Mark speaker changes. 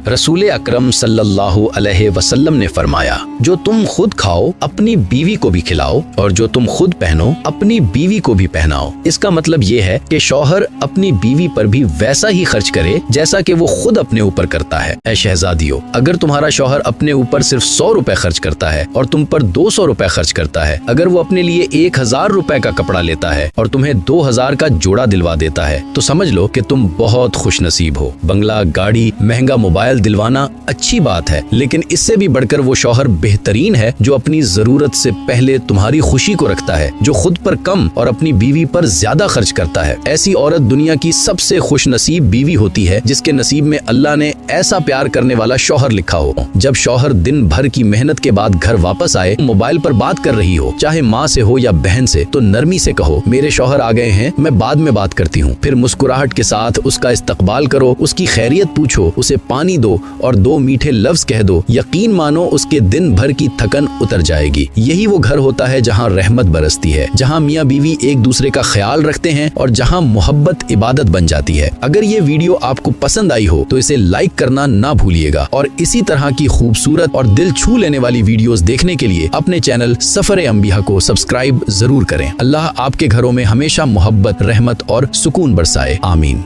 Speaker 1: रसूल अकरम सल्लल्लाहु अलैहि वसल्लम ने फरमाया, जो तुम खुद खाओ अपनी बीवी को भी खिलाओ और जो तुम खुद पहनो अपनी बीवी को भी पहनाओ। इसका मतलब ये है कि शौहर अपनी बीवी पर भी वैसा ही खर्च करे जैसा कि वो खुद अपने ऊपर करता है। ऐ शहजादियों, अगर तुम्हारा शौहर अपने ऊपर सिर्फ 100 रुपए खर्च करता है और तुम पर 200 रुपए खर्च करता है, अगर वो अपने लिए 1000 रुपए का कपड़ा लेता है और तुम्हें 2000 का जोड़ा दिलवा देता है, तो समझ लो कि तुम बहुत खुश नसीब हो। बंगला, गाड़ी, महंगा मोबाइल दिलवाना अच्छी बात है, लेकिन इससे भी बढ़कर वो शौहर बेहतरीन है जो अपनी जरूरत से पहले तुम्हारी खुशी को रखता है, जो खुद पर कम और अपनी बीवी पर ज्यादा खर्च करता है। ऐसी औरत दुनिया की सबसे खुश नसीब बीवी होती है जिसके नसीब में अल्लाह ने ऐसा प्यार करने वाला शौहर लिखा हो। जब शौहर दिन भर की मेहनत के बाद घर वापस आए, मोबाइल पर बात कर रही हो, चाहे माँ से हो या बहन से, तो नरमी से कहो, मेरे शौहर आ गए हैं, मैं बाद में बात करती हूँ। फिर मुस्कुराहट के साथ उसका इस्तकबाल करो, उसकी खैरियत पूछो, उसे पानी दो और 2 मीठे लफ्ज कह दो। यकीन मानो उसके दिन भर की थकन उतर जाएगी। यही वो घर होता है जहाँ रहमत बरसती है, जहाँ मियाँ बीवी एक दूसरे का ख्याल रखते हैं और जहाँ मोहब्बत इबादत बन जाती है। अगर ये वीडियो आपको पसंद आई हो तो इसे लाइक करना ना भूलिएगा और इसी तरह की खूबसूरत और दिल छू लेने वाली वीडियोस देखने के लिए अपने चैनल सफर अंबिया को सब्सक्राइब जरूर करें। अल्लाह आपके घरों में हमेशा मोहब्बत, रहमत और सुकून बरसाए। आमीन।